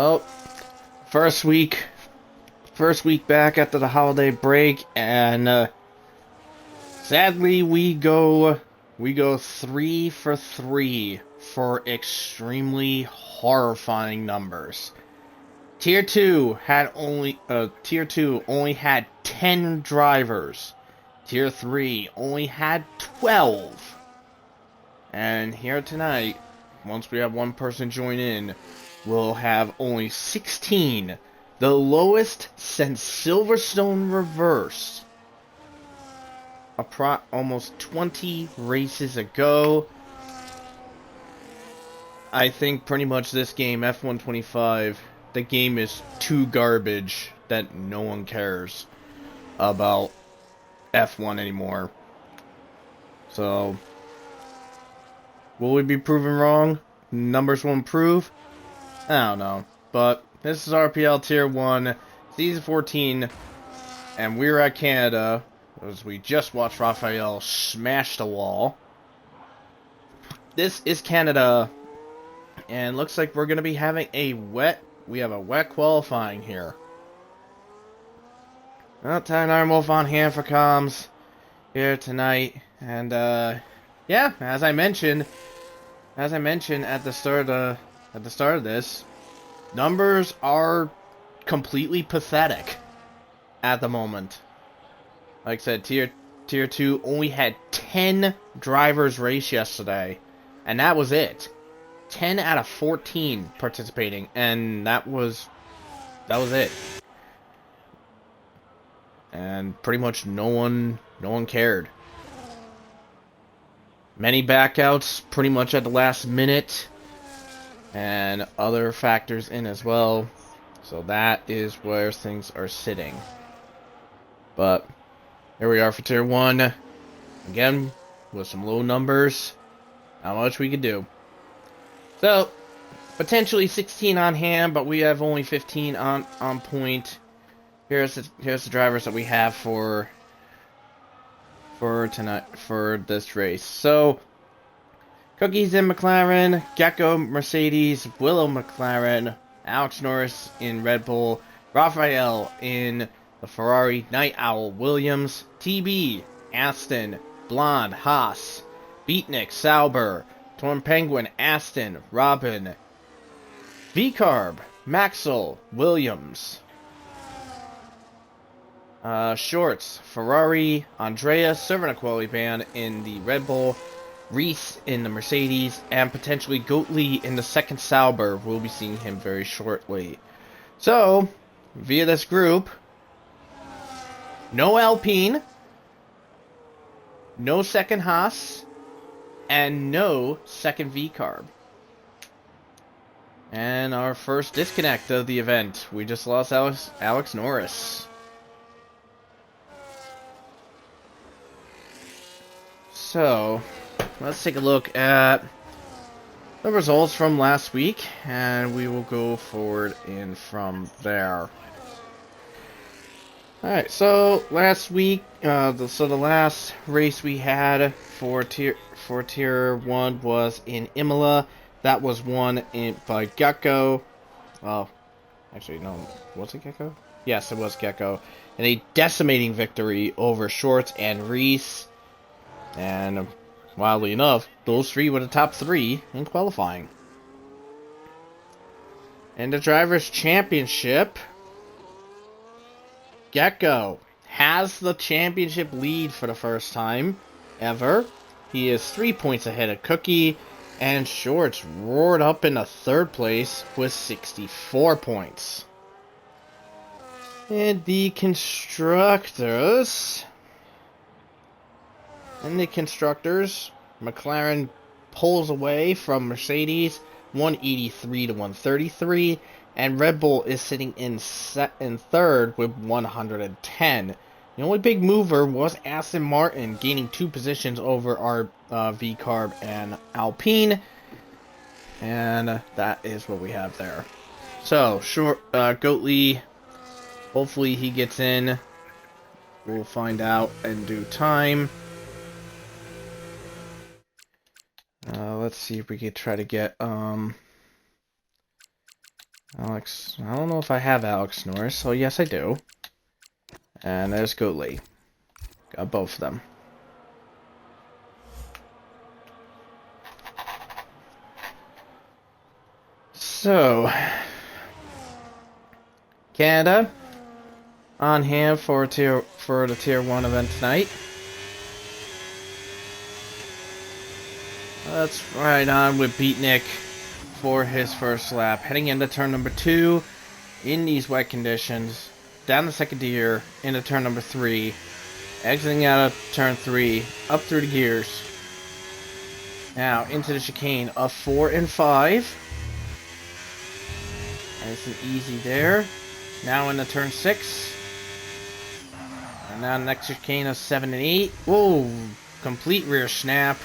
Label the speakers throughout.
Speaker 1: Oh, first week, first week back after the holiday break, and sadly we go 3 for 3 for extremely horrifying numbers. Tier 2 only had 10 drivers. Tier 3 only had 12. And here tonight, once we have one person join in, we'll have only 16. The lowest since Silverstone reversed. Almost 20 races ago. I think pretty much this game, F125, the game is too garbage that no one cares about F1 anymore. So, will we be proven wrong? Numbers will improve? I don't know. But this is RPL Tier 1, Season 14, and we're at Canada, as we just watched Raphael smash the wall. This is Canada, and looks like we're going to be having we have a wet qualifying here. Well, time Ironwolf on hand for comms here tonight, and yeah, as I mentioned at the start of this, numbers are completely pathetic at the moment. Like I said, tier 2 only had 10 drivers race yesterday, and that was it. 10 out of 14 participating, and that was it. And pretty much no one cared. Many backouts pretty much at the last minute, and other factors in as well. So that is where things are sitting. But here we are for Tier 1. Again, with some low numbers. Not much we could do. So, potentially 16 on hand, but we have only 15 on point. Here's the drivers that we have for tonight, for this race. So, Cookies in McLaren, Gecko Mercedes, Willow McLaren, Alex Norris in Red Bull, Raphael in the Ferrari, Night Owl Williams, TB, Aston, Blonde, Haas, Beatnik, Sauber, Torn Penguin, Aston, Robin, V-Carb, Maxwell, Williams. Shorts, Ferrari, Andrea, serving a quality ban in the Red Bull, Reese in the Mercedes, and potentially Goatley in the second Sauber. We'll be seeing him very shortly. So, via this group, no Alpine, no second Haas, and no second V-Carb. And our first disconnect of the event, we just lost Alex Norris. So, let's take a look at the results from last week, and we will go forward in from there. Alright, so last week, the last race we had for tier 1 was in Imola. That was won by Gecko. Well, actually, no, was it Gecko? Yes, it was Gecko. And a decimating victory over Shorts and Reese. And wildly enough, those three were the top 3 in qualifying. In the Drivers' Championship, Gecko has the championship lead for the first time ever. He is 3 points ahead of Cookie, and Shorts roared up into 3rd place with 64 points. And the constructors... McLaren pulls away from Mercedes, 183 to 133, and Red Bull is sitting in 3rd with 110. The only big mover was Aston Martin, gaining 2 positions over our V-Carb and Alpine, and that is what we have there. So, Goatley, hopefully he gets in. We'll find out in due time. Let's see if we can try to get Alex, I don't know if I have Alex Norris, so yes I do. And there's Goatley. Got both of them. So, Canada on hand for the Tier 1 event tonight. Let's ride on with Beatnik for his first lap. Heading into turn number 2 in these wet conditions. Down the second gear into turn number 3. Exiting out of turn 3. Up through the gears. Now into the chicane of 4 and 5. Nice and easy there. Now into turn 6. And now next chicane of 7 and 8. Whoa! Complete rear snap.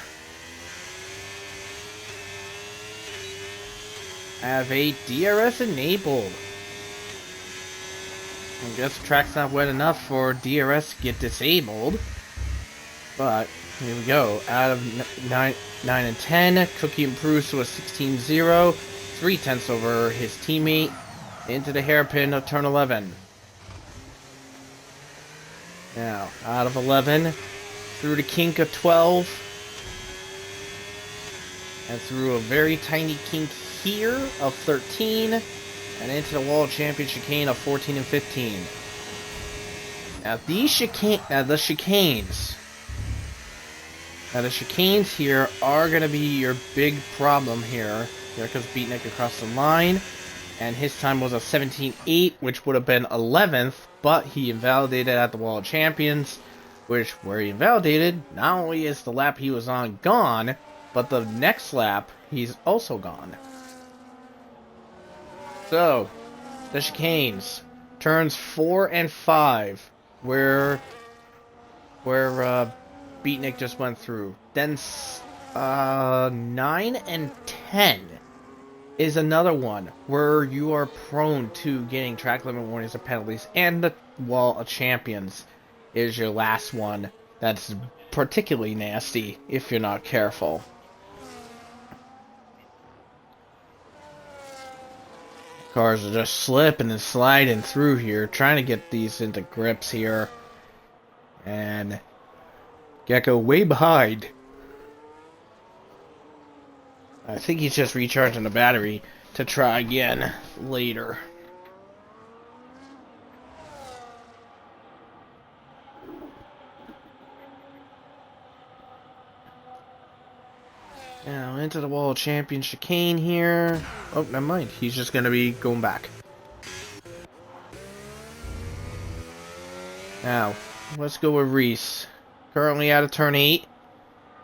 Speaker 1: Have a DRS enabled. I guess the track's not wet enough for DRS to get disabled. But here we go. Out of 9 and 10, Cookie improves to a 16-0. 3/10 over his teammate. Into the hairpin of turn 11. Now, out of 11. Through the kink of 12. And through a very tiny kink here of 13. And into the World Champion chicane of 14 and 15. Now the chicanes here are going to be your big problem here. Here comes Beatnik across the line. And his time was a 17.8, which would have been 11th. But he invalidated at the World Champions. Where he invalidated, not only is the lap he was on gone, but the next lap, he's also gone. So, the chicanes. Turns 4 and 5. Where Beatnik just went through. Then 9 and 10 is another one where you are prone to getting track limit warnings or penalties, and the Wall of Champions is your last one that's particularly nasty if you're not careful. Cars are just slipping and sliding through here, trying to get these into grips here. And Gecko way behind. I think he's just recharging the battery to try again later. Now into the World Champion chicane here. Oh, never mind. He's just going to be going back. Now, let's go with Reese. Currently out of turn 8.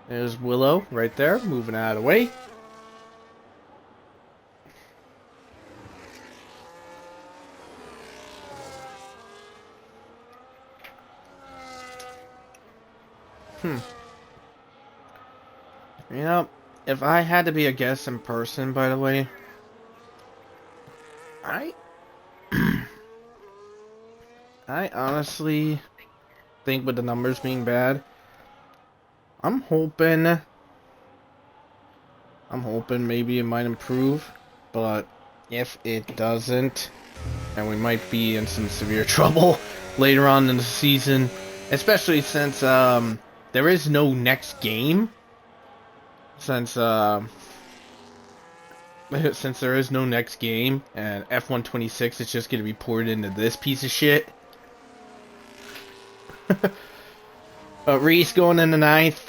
Speaker 1: There's Willow right there, moving out of the way. You know, if I had to be a guest in person, by the way, I honestly think with the numbers being bad, I'm hoping maybe it might improve, but if it doesn't, then we might be in some severe trouble later on in the season, especially since there is no next game. Since there is no next game, and F126 is just going to be poured into this piece of shit. Reese going in the 9th.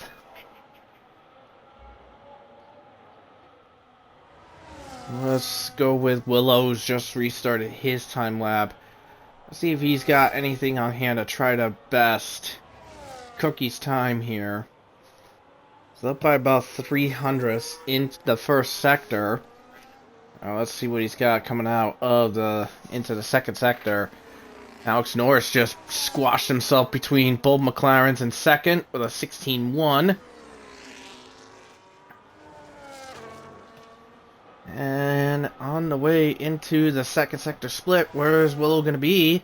Speaker 1: Let's go with Willow's just restarted his time lap. Let's see if he's got anything on hand to try to best Cookie's time here. So up by about 300ths in the first sector. Now let's see what he's got coming out of into the second sector. Alex Norris just squashed himself between both McLarens in second with a 16-1. And on the way into the second sector split, where is Willow going to be?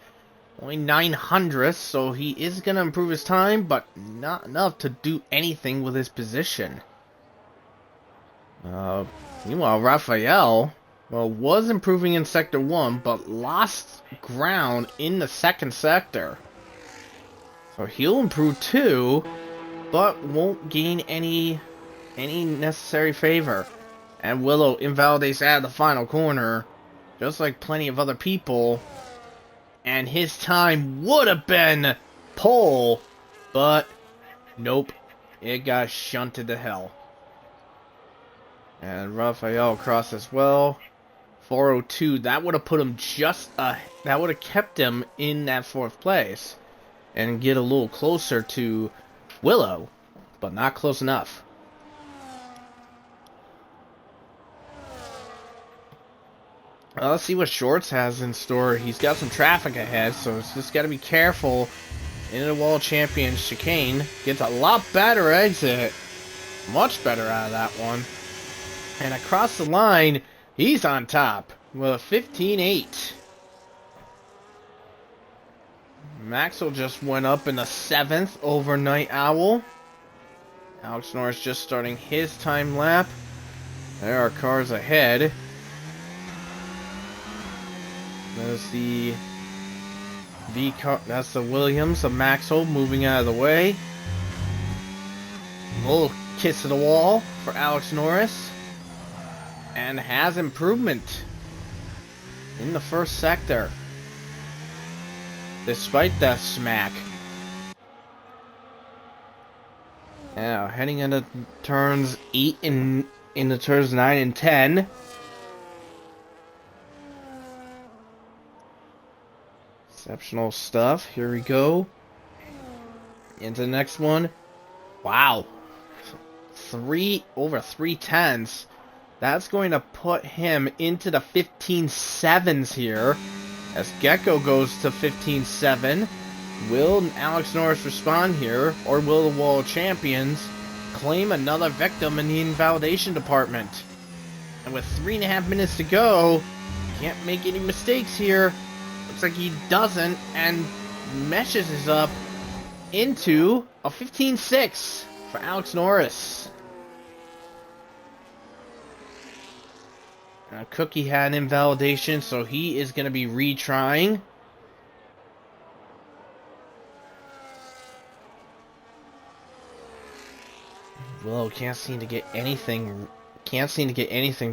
Speaker 1: Only 900ths, so he is going to improve his time, but not enough to do anything with his position. Meanwhile, Raphael well, was improving in Sector 1, but lost ground in the second sector. So he'll improve too, but won't gain any necessary favor. And Willow invalidates out of the final corner, just like plenty of other people. And his time would have been pole, but nope, it got shunted to hell. And Raphael across as well. 402, that would have put him that would have kept him in that 4th place. And get a little closer to Willow, but not close enough. Well, let's see what Shorts has in store. He's got some traffic ahead, so it's just got to be careful. Into the World Champion chicane. Gets a lot better exit. Much better out of that one. And across the line, he's on top with a 15-8. Maxwell just went up in the 7th over Night Owl. Alex Norris just starting his time lap. There are cars ahead. There's the V car. That's the Williams of Maxwell moving out of the way. A little kiss to the wall for Alex Norris. And has improvement in the 1st sector. Despite that smack. Now, heading into turns 8 and into turns 9 and 10. Exceptional stuff. Here we go. Into the next one. Wow. Over 310s. That's going to put him into the 15-7s here. As Gecko goes to 15-7. Will Alex Norris respond here? Or will the World Champions claim another victim in the invalidation department? And with 3.5 minutes to go, can't make any mistakes here. Looks like he doesn't, and meshes us up into a 15-6 for Alex Norris. Now, Cookie had an invalidation, so he is going to be retrying. Willow can't seem to get anything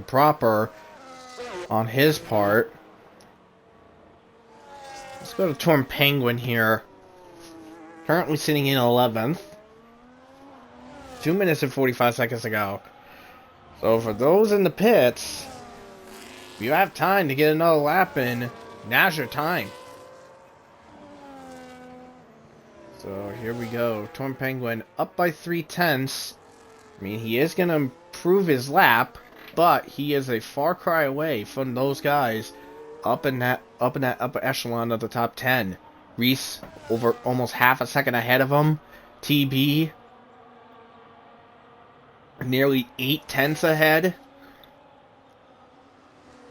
Speaker 1: proper on his part. Let's go to Torn Penguin here. Currently sitting in 11th. 2 minutes and 45 seconds to go. So for those in the pits, if you have time to get another lap in, now's your time. So here we go. Torn Penguin up by 3/10. I mean, he is going to improve his lap, but he is a far cry away from those guys up in that upper echelon of the top 10. Reese over almost half a second ahead of him. TB nearly 8/10 ahead.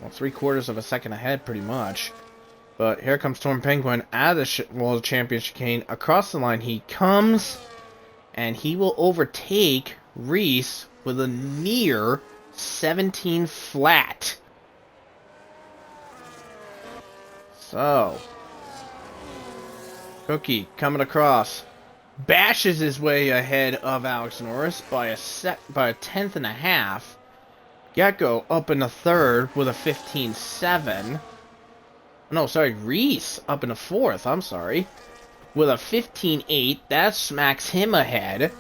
Speaker 1: Well, 3/4 of a second ahead, pretty much. But here comes Torn Penguin out of the World Champion chicane. Across the line he comes, and he will overtake Reese with a near 17 flat. So, Cookie coming across, bashes his way ahead of Alex Norris by a 1/10 and a half. Gecko up in the 3rd with a 15-7. No, sorry, Reese up in the 4th. I'm sorry, with a 15-8. That smacks him ahead.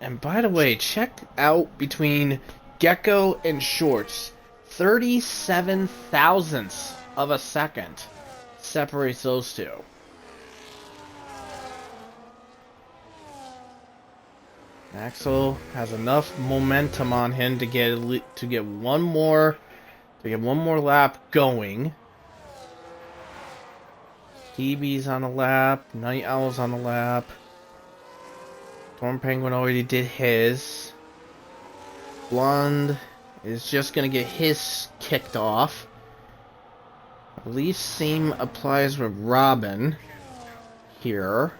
Speaker 1: And by the way, check out between Gecko and Shorts. 37 thousandths of a second separates those two. Axel has enough momentum on him to get one more lap going. TB's on the lap, Night Owl's on the lap. Torn Penguin already did his. Blonde is just gonna get his kicked off. I believe same applies with Robin here.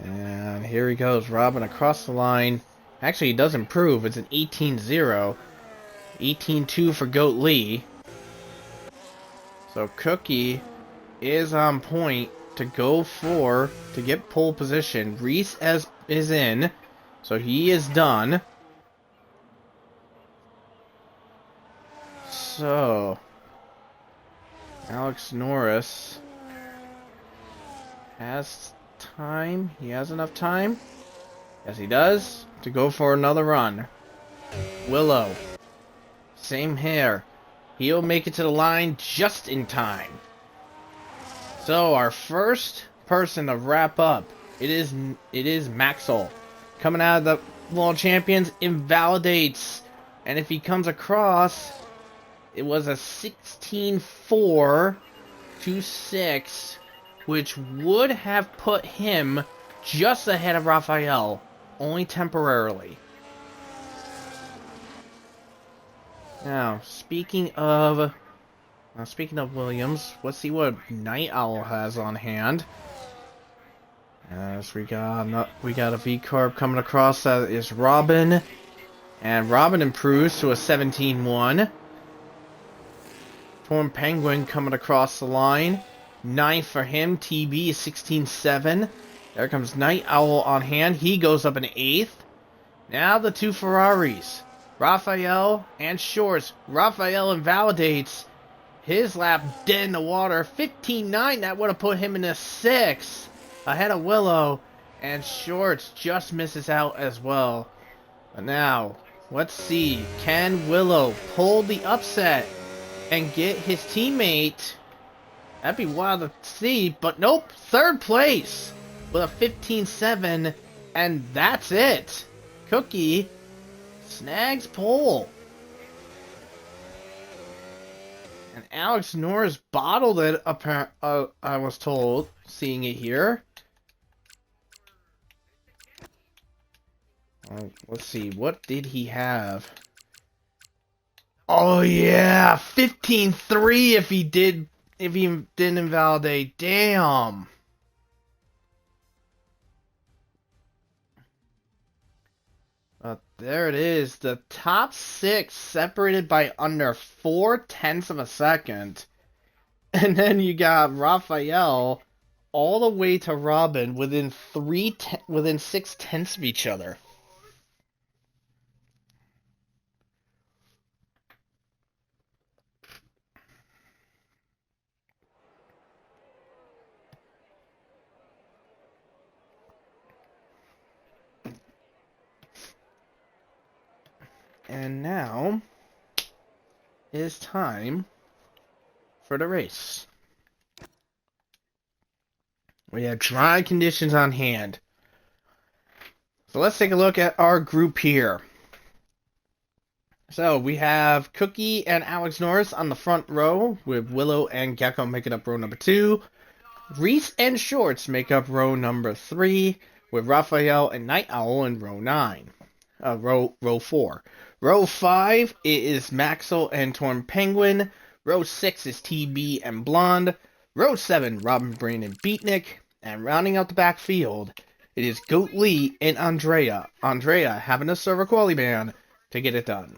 Speaker 1: And here he goes, Robin across the line. Actually, he does improve. It's an 18-0. 18-2 for Goat Lee. So Cookie is on point to go for, to get pole position. Reese is in, so he is done. So, Alex Norris has time. He has enough time. Yes, he does. To go for another run. Willow. Same hair. He'll make it to the line just in time. So, our first person to wrap up. It is Maxwell. Coming out of the World Champions, invalidates. And if he comes across, it was a 16-4 to 6, which would have put him just ahead of Raphael, only temporarily. Now, speaking of Williams, let's see what Night Owl has on hand. As we got a V-Carb coming across, that is Robin. And Robin improves to a 17-1. Torn Penguin coming across the line. 9th for him. TB is 16-7. There comes Night Owl on hand. He goes up in 8th. Now the two Ferraris. Raphael and Shorts. Raphael invalidates. His lap dead in the water. 15-9. That would have put him in a 6th. Ahead of Willow. And Shorts just misses out as well. But now, let's see. Can Willow pull the upset and get his teammate? That'd be wild to see. But nope. 3rd place with a 15-7. And that's it. Cookie snags pole. And Alex Norris bottled it, I was told, seeing it here. Let's see, what did he have? Oh yeah, 15-3 if he didn't invalidate. Damn. There it is. The top 6 separated by under 0.4 of a second. And then you got Raphael all the way to Robin within 0.6 of each other. And now it is time for the race. We have dry conditions on hand. So let's take a look at our group here. So we have Cookie and Alex Norris on the front row, with Willow and Gecko making up row number 2. Reese and Shorts make up row number 3, with Raphael and Night Owl in row 9. Row 4. Row 5 is Maxwell and Torn Penguin. Row 6 is TB and Blonde. Row 7, Robin, Brain, and Beatnik. And rounding out the backfield, it is Goat Lee and Andrea. Andrea having to serve a quali ban to get it done.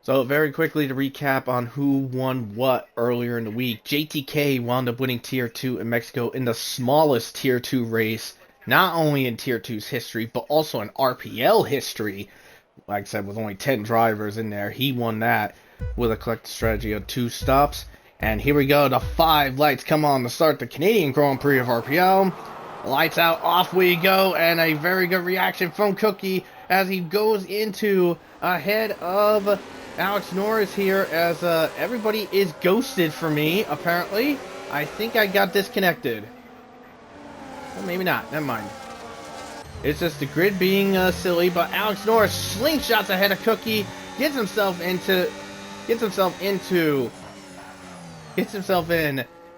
Speaker 1: So very quickly to recap on who won what earlier in the week. JTK wound up winning Tier 2 in Mexico in the smallest Tier 2 race, not only in Tier 2's history, but also in RPL history. Like I said, with only 10 drivers in there, he won that with a collective strategy of 2 stops. And here we go, the 5 lights come on to start the Canadian Grand Prix of RPL. Lights out, off we go, and a very good reaction from Cookie as he goes into ahead of Alex Norris here, as everybody is ghosted for me, apparently. I think I got disconnected. Well, maybe not. Never mind. It's just the grid being silly, but Alex Norris slingshots ahead of Cookie, gets himself in,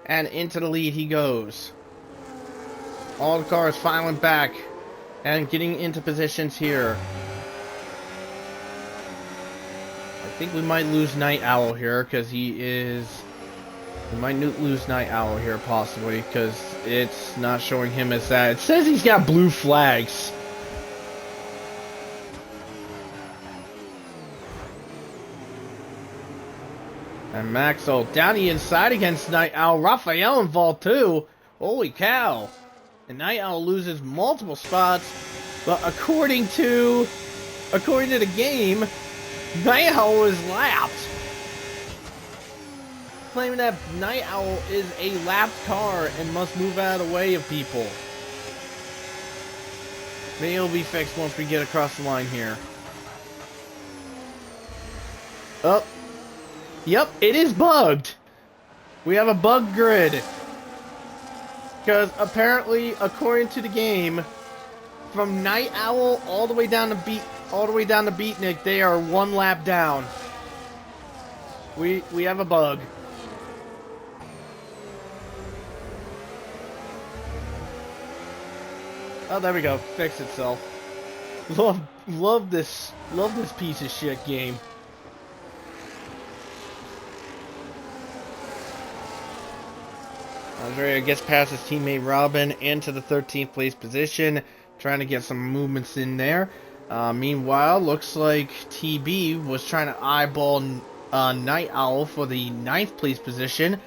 Speaker 1: and into the lead he goes. All the cars filing back and getting into positions here. I think we might lose Night Owl here because he is We might lose Night Owl here, possibly, because it's not showing him as that. It says he's got blue flags. And Maxwell down the inside against Night Owl. Raphael involved too. Holy cow. And Night Owl loses multiple spots. But according to the game, Night Owl is lapped. Claiming that Night Owl is a lapped car and must move out of the way of people. Maybe it'll be fixed once we get across the line here. Oh. Yep, it is bugged. We have a bug grid. Because apparently, according to the game, from Night Owl all the way down to Beatnik, they are one lap down. We have a bug. Oh, there we go. Fixed itself. Love this piece of shit game. Andrea gets past his teammate Robin into the 13th place position, trying to get some movements in there. Meanwhile, looks like TB was trying to eyeball Night Owl for the 9th place position,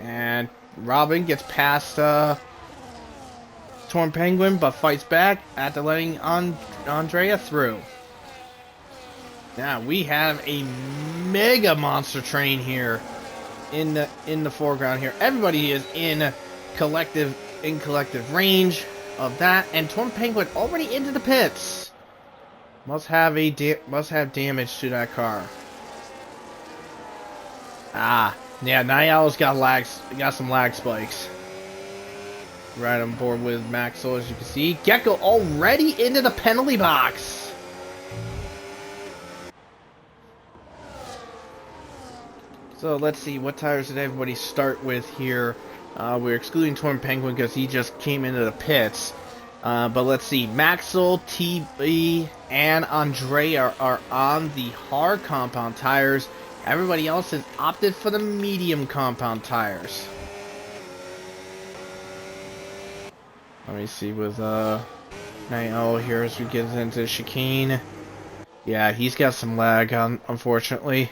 Speaker 1: and Robin gets past Torn Penguin, but fights back after letting Andrea through. Now we have a mega monster train here in the foreground here. Everybody is in collective range of that, and Torn Penguin already into the pits. Must have damage to that car. Ah, yeah, Night Owl's got some lag spikes. Right on board with Maxwell, as you can see. Gecko already into the penalty box. So let's see, what tires did everybody start with here? We're excluding Torn Penguin because he just came into the pits. But let's see, Maxwell, TB, and Andrea are on the hard compound tires. Everybody else has opted for the medium compound tires. Let me see with Night Owl here as we get into chicane. Yeah, he's got some lag, unfortunately.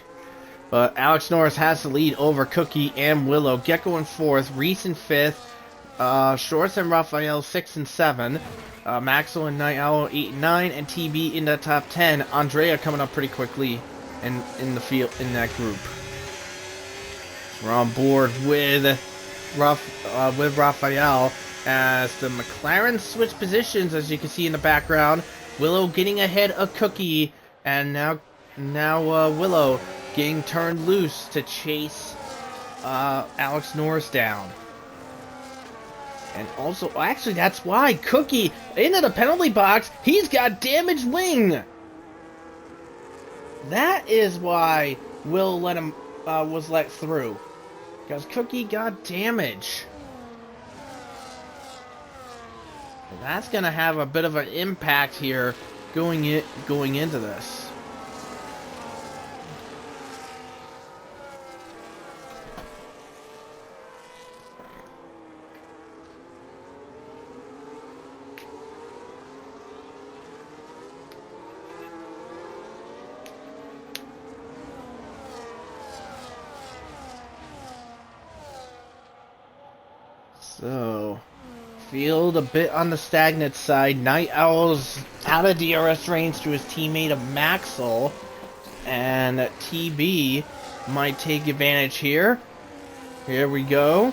Speaker 1: But Alex Norris has the lead over Cookie and Willow. Gecko in 4th, Reese in 5th, Shorts and Raphael 6 and 7, Maxwell and Night Owl 8 and 9, and TB in the top 10. Andrea coming up pretty quickly in the field in that group. We're on board with Raphael as the McLaren switch positions, as you can see in the background. Willow getting ahead of Cookie, and now Willow getting turned loose to chase Alex Norris down. And also, actually, that's why Cookie into the penalty box. He's got damaged wing. That is why Will was let through, because Cookie got damage. And that's gonna have a bit of an impact here going into this. So, field a bit on the stagnant side. Night Owl's out of DRS range to his teammate of Maxwell, and TB might take advantage here. Here we go.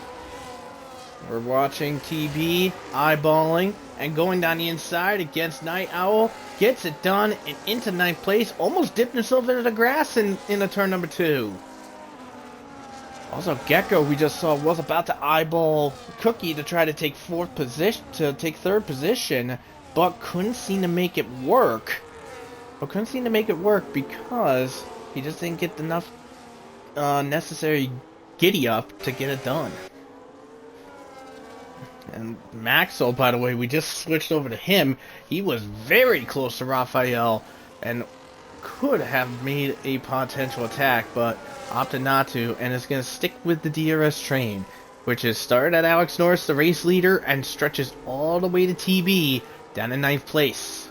Speaker 1: We're watching TB eyeballing and going down the inside against Night Owl. Gets it done and into 9th place. Almost dipped himself into the grass in the turn number 2. Also, Gecko, we just saw, was about to eyeball Cookie to try to take 3rd position, but couldn't seem to make it work. Because he just didn't get enough necessary giddy up to get it done. And Maxwell, by the way, we just switched over to him. He was very close to Raphael, and could have made a potential attack, but opted not to, and is going to stick with the DRS train, which is started at Alex Norris, the race leader, and stretches all the way to TB, down in 9th place.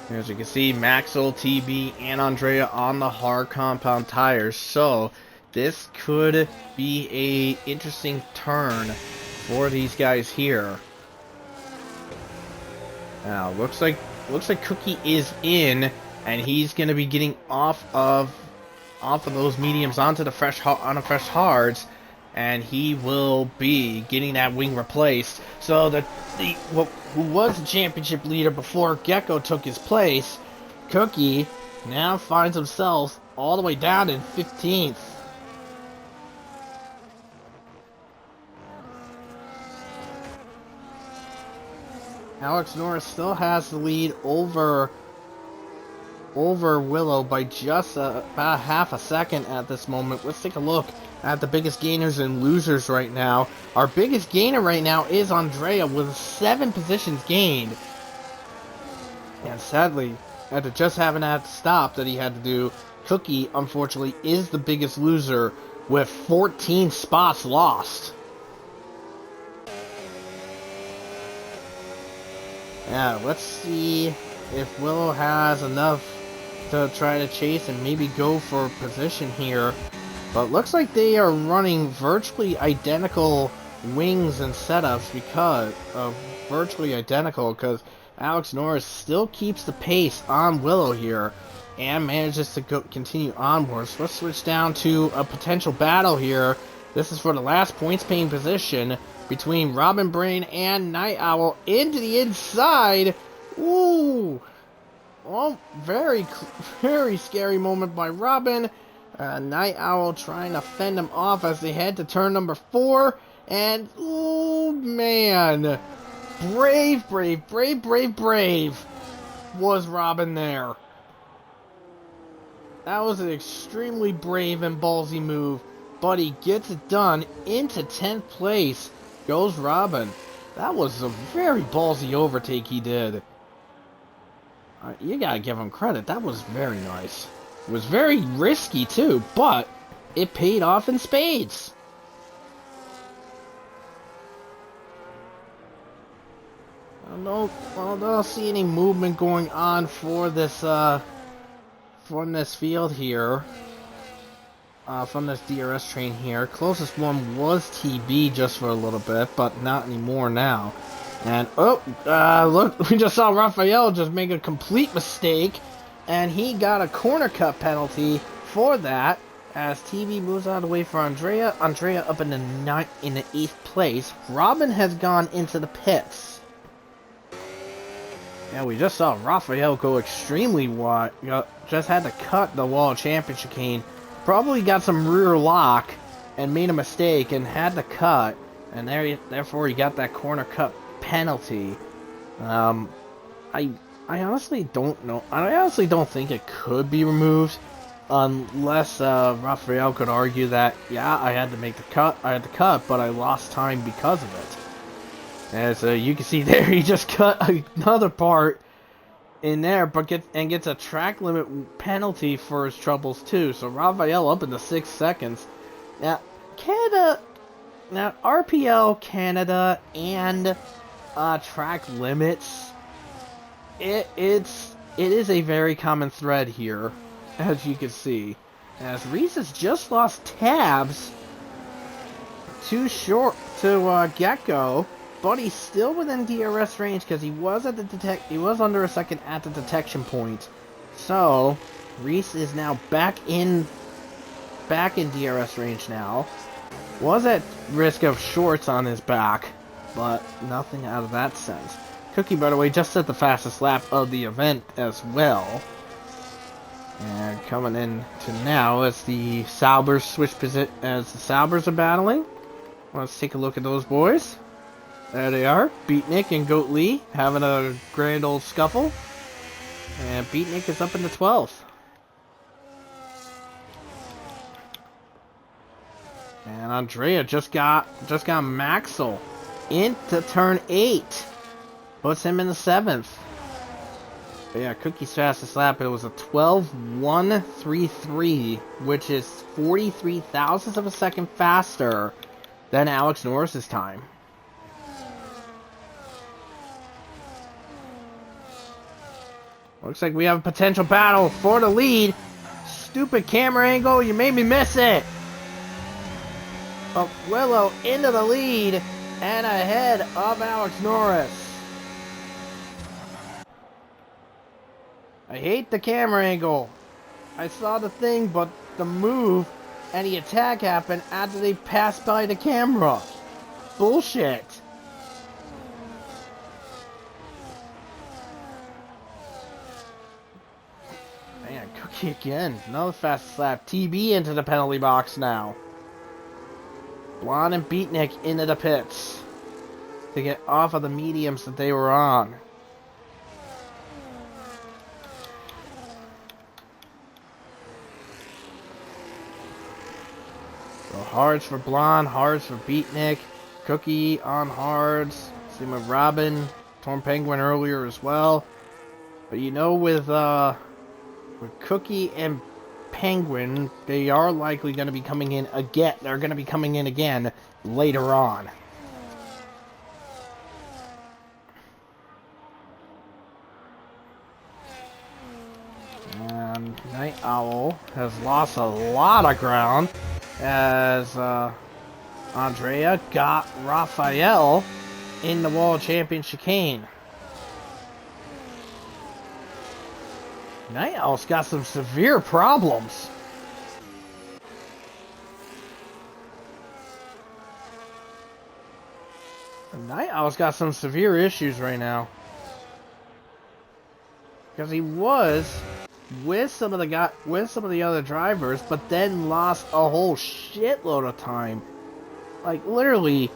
Speaker 1: As you can see, Maxwell, TB, and Andrea on the hard compound tires. So this could be a interesting turn for these guys here. Now looks like Cookie is in, and he's gonna be getting off of those mediums onto the fresh hards, and he will be getting that wing replaced. So who was the championship leader before Gecko took his place, Cookie, now finds himself all the way down in 15th. Alex Norris still has the lead over Willow by just about half a second at this moment. Let's take a look at the biggest gainers and losers right now. Our biggest gainer right now is Andrea with 7 positions gained. And sadly, after just having that stop that he had to do, Cookie, unfortunately, is the biggest loser with 14 spots lost. Yeah, let's see if Willow has enough to try to chase and maybe go for position here. But looks like they are running virtually identical wings and setups because Alex Norris still keeps the pace on Willow here and manages to continue onwards. So let's switch down to a potential battle here. This is for the last points paying position between Robin Brain and Night Owl into the inside. Ooh. Well, very scary moment by Robin. Night Owl trying to fend him off as they head to turn number 4. And, oh man. Brave was Robin there. That was an extremely brave and ballsy move. But he gets it done. Into 10th place goes Robin. That was a very ballsy overtake he did. You gotta give him credit. That was very nice. It was very risky too, but it paid off in spades. I don't see any movement going on for this from this field here. From this DRS train here. Closest one was TB just for a little bit, but not anymore now. And, look, we just saw Raphael just make a complete mistake, and he got a corner cut penalty for that, as TB moves out of the way for Andrea. Andrea up in the 8th place. Robin has gone into the pits. Yeah, we just saw Raphael go extremely wide. Just had to cut the wall champion chicane. Probably got some rear lock and made a mistake and had to cut, and therefore he got that corner cut penalty. I honestly don't know. I honestly don't think it could be removed unless Raphael could argue that, yeah, I had to make the cut. I had to cut, but I lost time because of it. As you can see there, he just cut another part in there, but gets a track limit penalty for his troubles too. So Raphael up in the 6 seconds. Now RPL Canada and track limits. It is a very common thread here, as you can see. As Reese has just lost tabs too short to Gecko. But he's still within DRS range because he was at the he was under a second at the detection point. So Reese is now back in DRS range now. Was at risk of shorts on his back, but nothing out of that sense. Cookie, by the way, just set the fastest lap of the event as well. And coming in to now as the Saubers switch position, as the Saubers are battling. Let's take a look at those boys. There they are, Beatnik and Goat Lee having a grand old scuffle. And Beatnik is up in the 12th. And Andrea just got Maxwell into turn 8. Puts him in the 7th. But yeah, Cookie's fastest lap, it was a 12:133, which is 43 thousandths of a second faster than Alex Norris's time. Looks like we have a potential battle for the lead. Stupid camera angle, you made me miss it. But Willow into the lead and ahead of Alex Norris. I hate the camera angle. I saw the thing, but the move and the attack happened after they passed by the camera. Bullshit. Man, Cookie again. Another fast slap. TB into the penalty box now. Blonde and Beatnik into the pits to get off of the mediums that they were on. So hards for Blonde, hards for Beatnik. Cookie on hards. Same with Robin. Torn Penguin earlier as well. But you know, with Cookie and Penguin, they are likely going to be coming in again. They're going to be coming in again later on. And Night Owl has lost a lot of ground as Andrea got Raphael in the World Champion chicane. Night Owl's got some severe problems. Night Owl's got some severe issues right now. Because he was with some of the other drivers, but then lost a whole shitload of time. Like literally,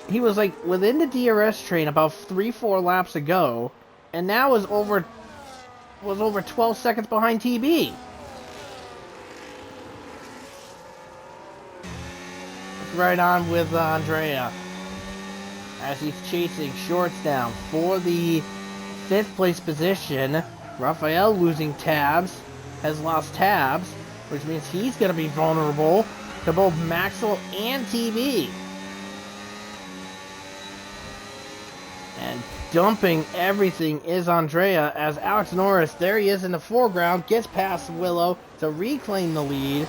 Speaker 1: he was like within the DRS train about 3-4 laps ago, and now is over 12 seconds behind TB. Right on with Andrea as he's chasing Shorts down for the 5th place position. Raphael losing tabs, has lost tabs, which means he's going to be vulnerable to both Maxwell and TB. And dumping everything is Andrea as Alex Norris, there he is in the foreground, gets past Willow to reclaim the lead.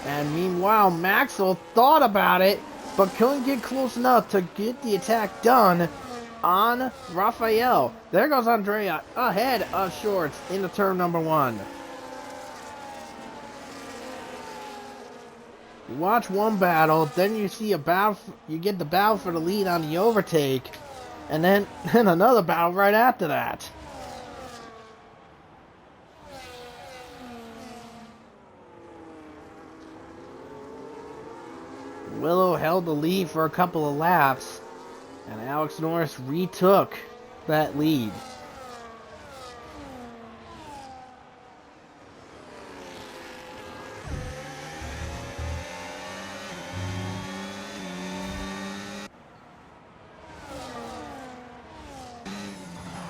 Speaker 1: And meanwhile, Maxwell thought about it, but couldn't get close enough to get the attack done on Raphael. There goes Andrea ahead of Shorts into turn number 1. You watch one battle, then you see a battle, you get the battle for the lead on the overtake. And then another battle right after that. Willow held the lead for a couple of laps, and Alex Norris retook that lead.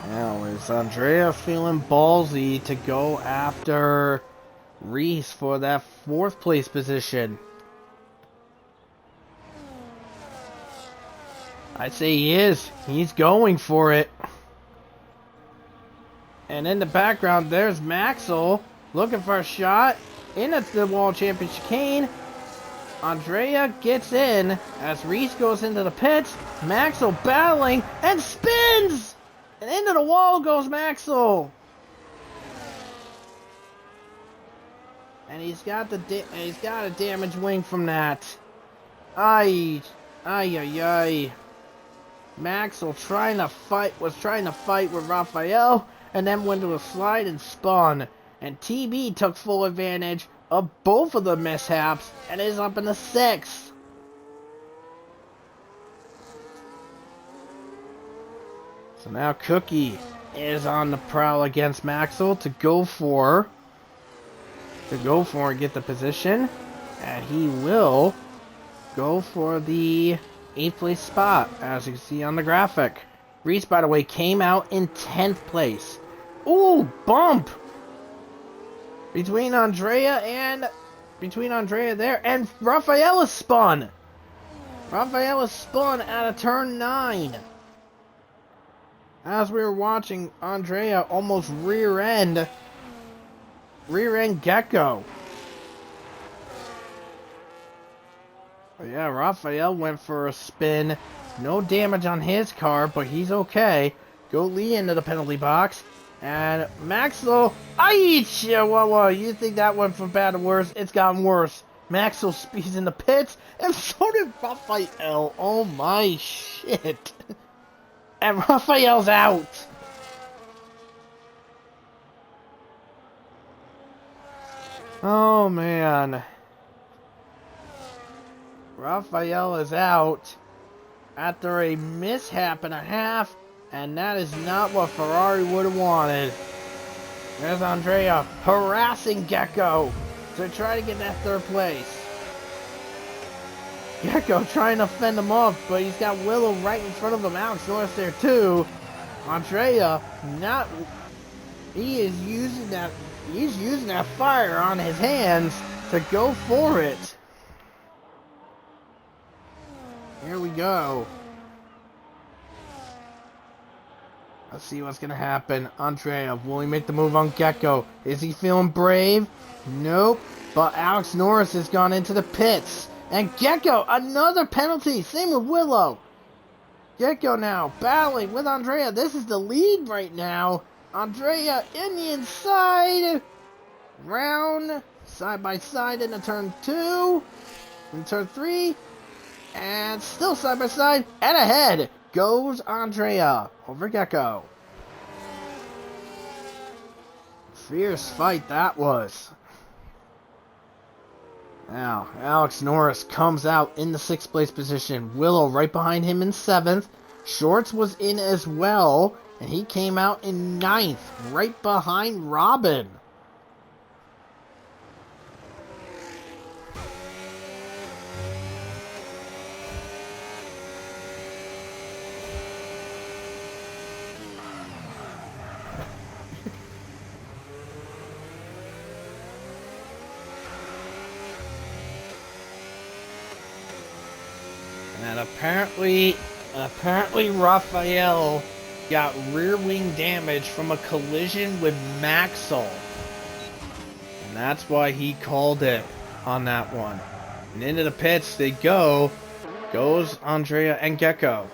Speaker 1: Now, is Andrea feeling ballsy to go after Reese for that 4th place position? I'd say he is. He's going for it. And in the background, there's Maxwell looking for a shot into the World Champion chicane. Andrea gets in as Reese goes into the pits. Maxwell battling and spins! And into the wall goes Maxwell. And he's got a damaged wing from that. Ay, ay, ay, ay. Maxwell was trying to fight with Raphael, and then went to a slide and spun. And TB took full advantage of both of the mishaps and is up in the 6th. So now Cookie is on the prowl against Maxwell to go for and get the position, and he will go for the 8th place spot, as you can see on the graphic. Reese, by the way, came out in 10th place Ooh, bump! Between Andrea there, and Rafaela spun! Rafaela spun out of turn 9. As we were watching Andrea almost rear-end Gecko. But yeah, Rafael went for a spin. No damage on his car, but he's okay. Go Lee into the penalty box. And Maxwell, whoa, you think that went from bad to worse? It's gotten worse. Maxwell speeds in the pits, and so did Rafael. Oh my shit. And Rafael's out. Oh man. Rafael is out after a mishap and a half, and that is not what Ferrari would have wanted. There's Andrea harassing Gecko to try to get that third place. Gecko trying to fend him off, but he's got Willow right in front of him. Alex Norris there too. Andrea he's using that fire on his hands to go for it. Here we go. Let's see what's gonna happen. Andrea, will he make the move on Gecko? Is he feeling brave? Nope. But Alex Norris has gone into the pits. And Gecko, another penalty. Same with Willow. Gecko now battling with Andrea. This is the lead right now. Andrea in the inside. Round side by side into turn 2. In turn 3. And still side by side. And ahead goes Andrea over Gecko. Fierce fight that was. Now, Alex Norris comes out in the 6th place position. Willow right behind him in 7th. Shorts was in as well, and he came out in 9th, right behind Robin. And apparently Rafael got rear wing damage from a collision with Maxwell. And that's why he called it on that one. And into the pits they go. Goes Andrea and Gecko.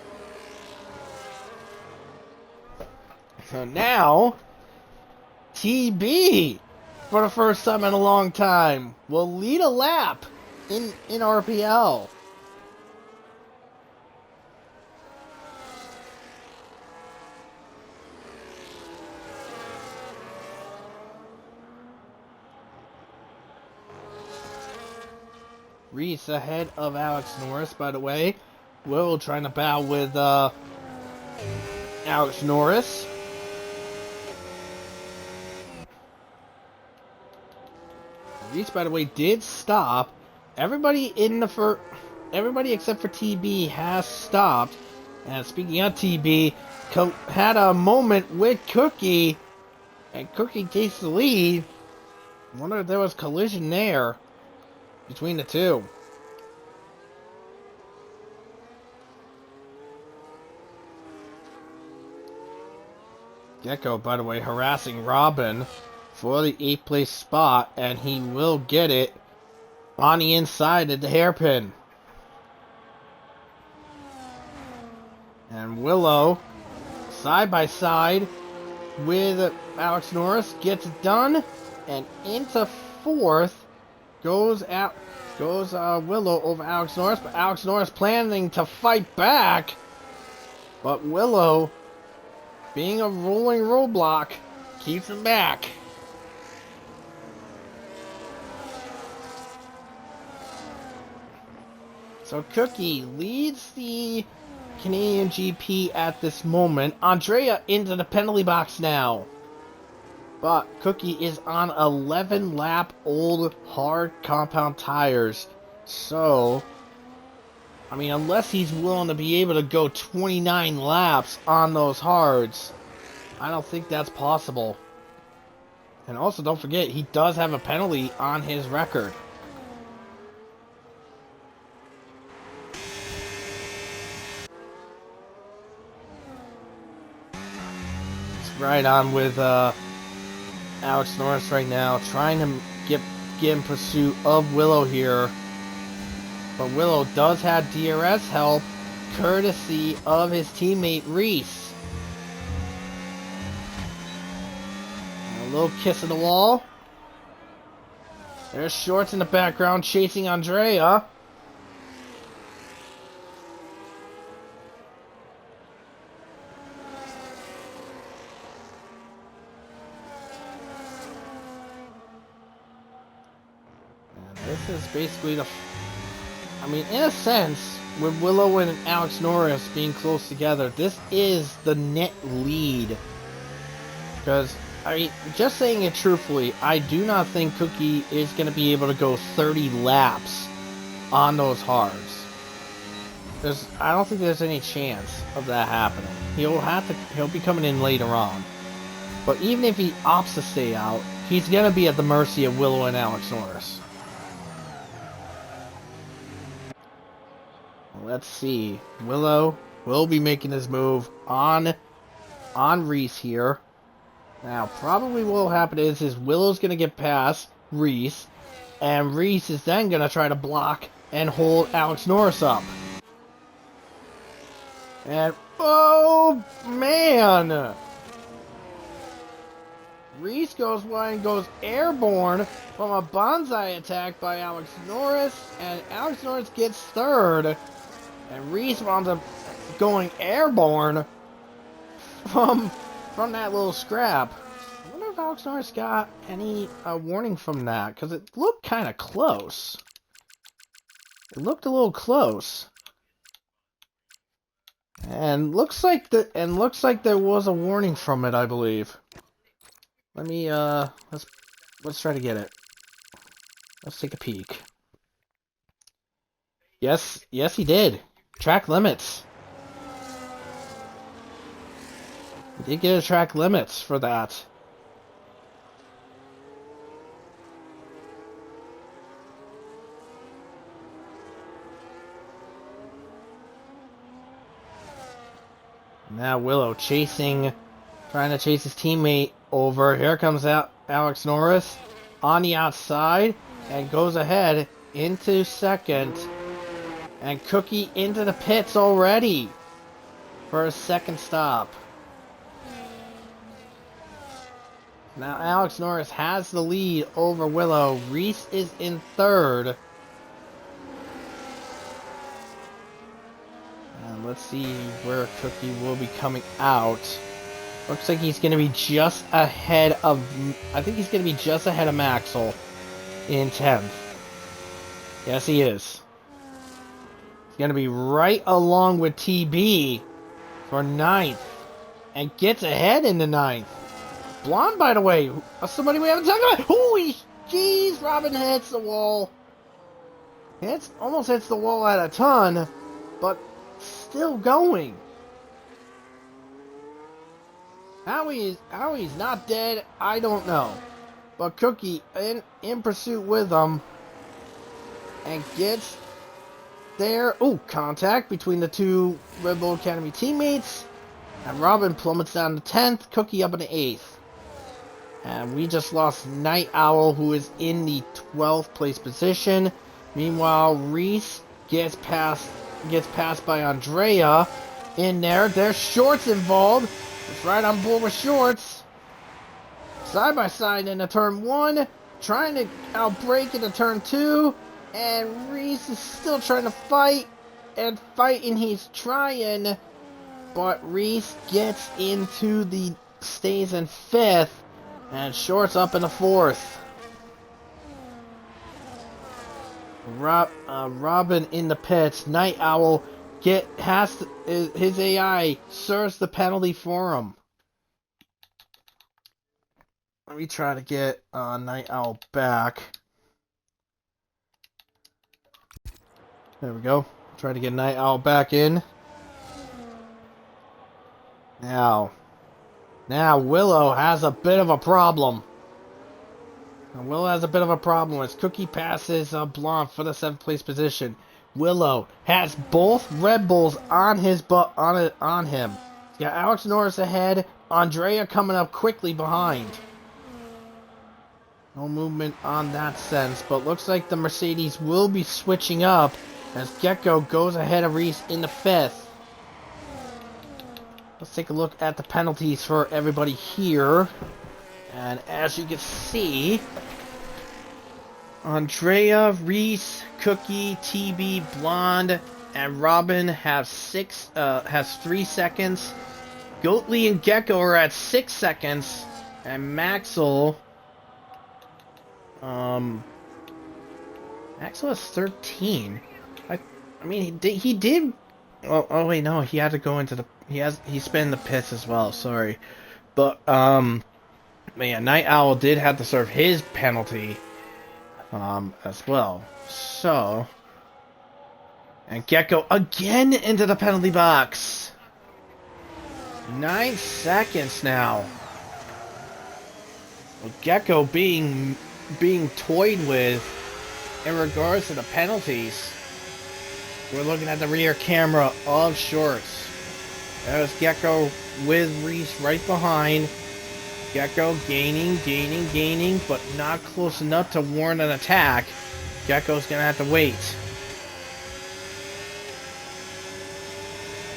Speaker 1: So now, TB, for the first time in a long time, will lead a lap in RPL. Reese ahead of Alex Norris, by the way. Will trying to battle with Alex Norris. Reese, by the way, did stop. Everybody except for TB has stopped. And speaking of TB, had a moment with Cookie, and Cookie takes the lead. Wonder if there was collision there between the two. Gecko, by the way, harassing Robin for the 8th place spot, and he will get it on the inside at the hairpin. And Willow, side by side with Alex Norris, gets it done, and into 4th goes Willow over Alex Norris, but Alex Norris planning to fight back, but Willow, being a rolling roadblock, keeps him back. So Cookie leads the Canadian GP at this moment. Andrea into the penalty box now. But Cookie is on 11 lap old hard compound tires. So, I mean, unless he's willing to be able to go 29 laps on those hards, I don't think that's possible. And also, don't forget, he does have a penalty on his record. It's right on with Alex Norris right now, trying to get in pursuit of Willow here. But Willow does have DRS help, courtesy of his teammate Reese. A little kiss of the wall. There's Shorts in the background chasing Andrea. And this is basically the... I mean, in a sense, with Willow and Alex Norris being close together, this is the net lead. Because, I mean, just saying it truthfully, I do not think Cookie is going to be able to go 30 laps on those hards. I don't think there's any chance of that happening. He'll be coming in later on. But even if he opts to stay out, he's going to be at the mercy of Willow and Alex Norris. Let's see. Willow will be making his move on Reese here. Now, probably what will happen is Willow's going to get past Reese, and Reese is then going to try to block and hold Alex Norris up. And, oh, man! Reese goes wide and goes airborne from a bonsai attack by Alex Norris, and Alex Norris gets third, and Reese winds up going airborne from that little scrap. I wonder if Alex Norris got any warning from that, because it looked kind of close. It looked a little close. And looks like there was a warning from it, I believe. Let me let's try to get it. Let's take a peek. Yes, he did. Track limits. He did get a track limits for that. Now Willow trying to chase his teammate over. Here comes out Alex Norris on the outside and goes ahead into second. And Cookie into the pits already for a second stop. Now Alex Norris has the lead over Willow. Reese is in third. And let's see where Cookie will be coming out. Looks like he's going to be just ahead of... I think he's going to be just ahead of Maxwell in 10th. Yes, he is. He's going to be right along with TB for 9th. And gets ahead in the 9th. Blonde, by the way. Somebody we haven't talked about. Holy jeez, Robin hits the wall. Almost hits the wall at a ton. But still going. How he's not dead, I don't know. But Cookie in pursuit with him. And gets there. Oh, contact between the two Red Bull Academy teammates. And Robin plummets down to 10th. Cookie up in the 8th. And we just lost Night Owl, who is in the 12th place position. Meanwhile, Reese gets passed by Andrea. In there. There's Shorts involved. It's right on board with Shorts. Side by side into turn 1. Trying to outbrake into turn 2. And Reese is still trying to fight. And fighting he's trying. But Reese gets into stays in 5th. And Shorts up in the 4th. Robin in the pits. Night Owl his AI serves the penalty for him. Let me try to get Night Owl back. There we go. Try to get Night Owl back in. Now Willow has a bit of a problem. And Willow has a bit of a problem as Cookie passes Blonde for the 7th place position. Willow has both Red Bulls on him. He's got Alex Norris ahead, Andrea coming up quickly behind. No movement on that sense, but looks like the Mercedes will be switching up as Gecko goes ahead of Reese in the 5th. Let's take a look at the penalties for everybody here. And as you can see, Andrea, Reese, Cookie, TB, Blonde, and Robin have 3 seconds. Goatley and Gecko are at 6 seconds, and Maxwell has 13. I mean, he did. Oh wait, no, he had to go into the. He spun the pits as well. Sorry, but yeah, Night Owl did have to serve his penalty as well. So, and Gecko again into the penalty box. 9 seconds now. Well, Gecko being toyed with in regards to the penalties. We're looking at the rear camera of Shorts. There's Gecko with Reese right behind. Gecko gaining, but not close enough to warrant an attack. Gecko's gonna have to wait.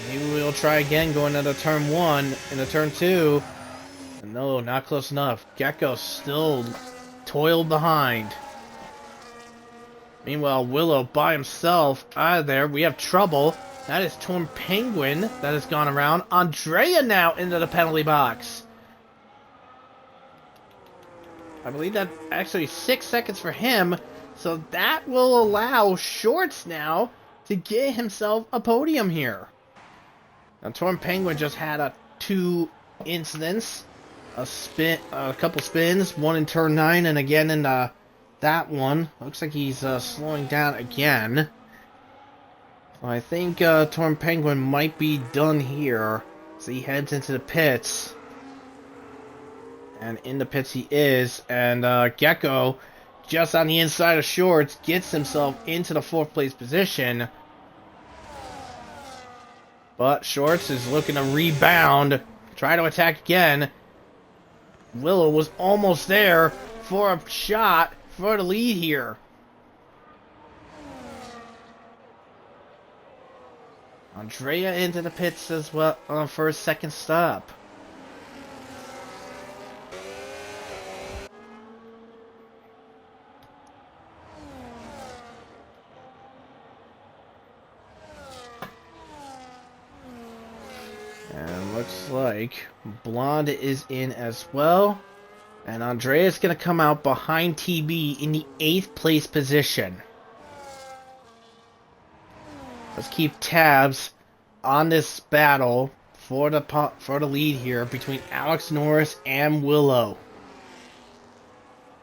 Speaker 1: Maybe we'll try again going into turn 1, into turn 2. No, not close enough. Gecko's still toiled behind. Meanwhile, Willow by himself out of there. We have trouble. That is Torn Penguin that has gone around. Andrea now into the penalty box. I believe that actually 6 seconds for him. So that will allow Shorts now to get himself a podium here. Now, Torn Penguin just had 2 incidents. A couple spins. One in turn 9 and again in that one. Looks like he's slowing down again. I think Torn Penguin might be done here. So he heads into the pits. And in the pits he is. And Gecko, just on the inside of Shorts, gets himself into the 4th place position. But Shorts is looking to rebound. Try to attack again. Willow was almost there for a shot for the lead here. Andrea into the pits as well for a second stop. And looks like Blonde is in as well. And Andrea's going to come out behind TB in the 8th place position. Let's keep tabs on this battle for the lead here between Alex Norris and Willow.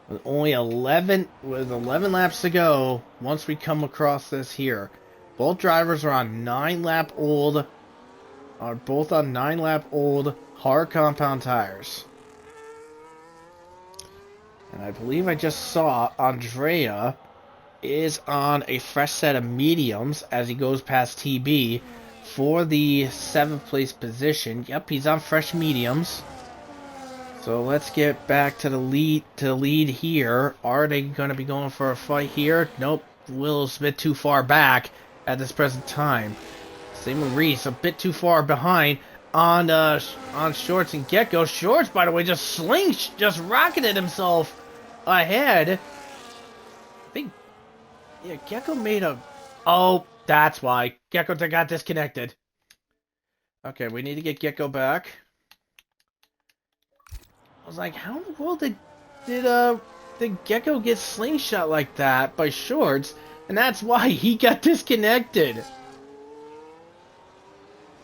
Speaker 1: With only 11 laps to go once we come across this here. Both drivers are on 9-lap old hard compound tires. And I believe I just saw Andrea is on a fresh set of mediums as he goes past TB for the 7th place position. Yep, he's on fresh mediums. So let's get back to the lead here. Are they going to be going for a fight here? Nope. Willow's a bit too far back at this present time. Same with Reese, a bit too far behind on Shorts and Gecko. Shorts, by the way, just rocketed himself ahead. I think, yeah, Gecko made a... Oh, that's why. Gecko got disconnected. Okay, we need to get Gecko back. I was like, how in the world did Gecko get slingshot like that by Shorts? And that's why he got disconnected.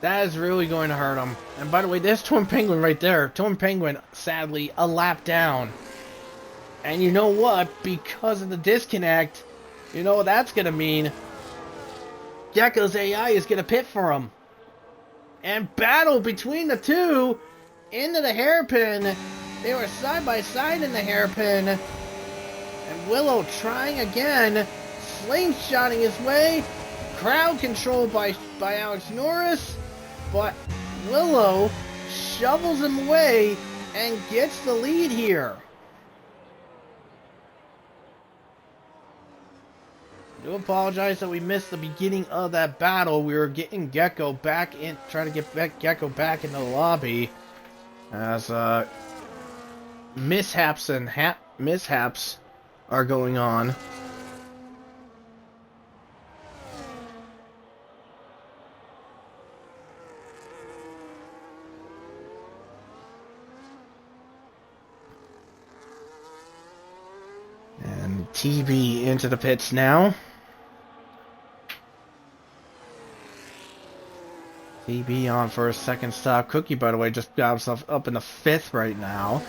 Speaker 1: That is really going to hurt him. And by the way, there's Torn Penguin right there. Torn Penguin, sadly, a lap down. And you know what? Because of the disconnect, you know what that's going to mean? Gecko's AI is going to pit for him. And battle between the two into the hairpin. They were side by side in the hairpin. And Willow trying again, slingshotting his way. Crowd control by Alex Norris, but Willow shovels him away and gets the lead here. I do apologize that we missed the beginning of that battle. We were getting Gecko back in, trying to get Gecko back in the lobby as mishaps and mishaps are going on. And TB into the pits now. TB on for a second stop. Cookie, by the way, just got himself up in the 5th right now.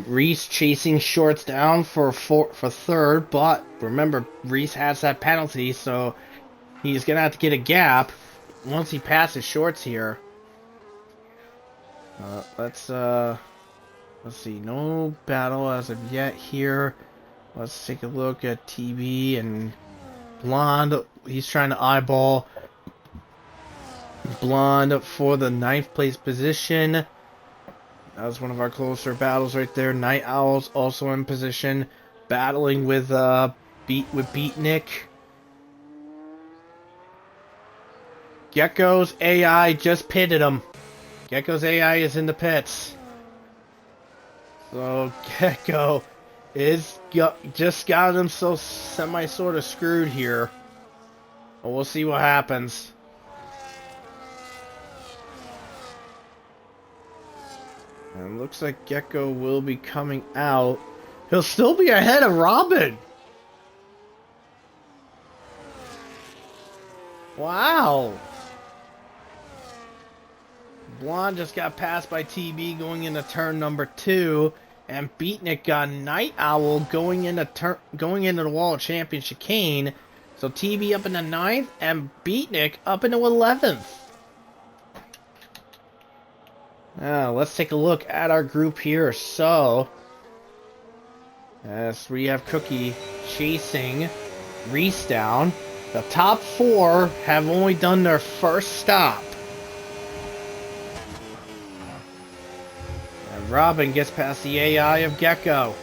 Speaker 1: Reese chasing Shorts down for 3rd, but remember, Reese has that penalty, so he's gonna have to get a gap once he passes Shorts here. Let's see, no battle as of yet here. Let's take a look at TB and Blonde. He's trying to eyeball Blonde for the 9th place position. That was one of our closer battles right there. Night Owl's also in position, battling with Beatnik. Gecko's AI just pitted him. Gecko's AI is in the pits. So Gecko just got himself sort of screwed here. But we'll see what happens. And looks like Gecko will be coming out. He'll still be ahead of Robin. Wow. Blonde just got passed by TB going into turn number 2. And Beatnik got Night Owl going into the wall of champion chicane. So TB up in the 9th and Beatnik up into 11th. Now, let's take a look at our group here. So, as we have Cookie chasing Reese down. The top 4 have only done their first stop. And Robin gets past the AI of Gecko.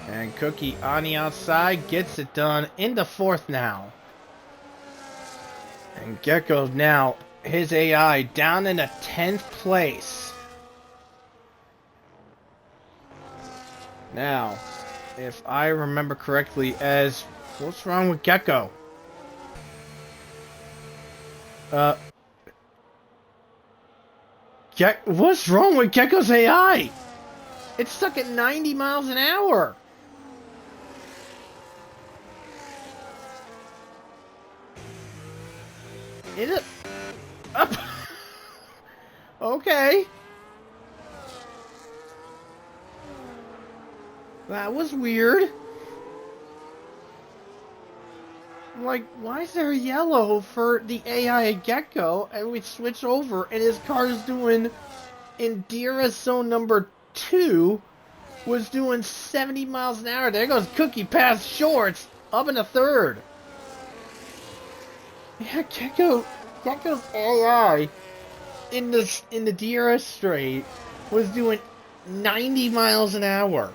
Speaker 1: And Cookie on the outside gets it done into 4th now. And Gecko now, his AI down in the 10th place. Now, if I remember correctly, what's wrong with Gecko? What's wrong with Gecko's AI? It's stuck at 90 miles an hour. Is it? Up. Okay. That was weird. I'm like, why is there yellow for the AI Gecko? And we switch over, and his car is doing, in DRS zone number 2, was doing 70 miles an hour. There goes Cookie past Shorts, up in the 3rd. Yeah, Gecko's AI in the DRS straight was doing 90 miles an hour.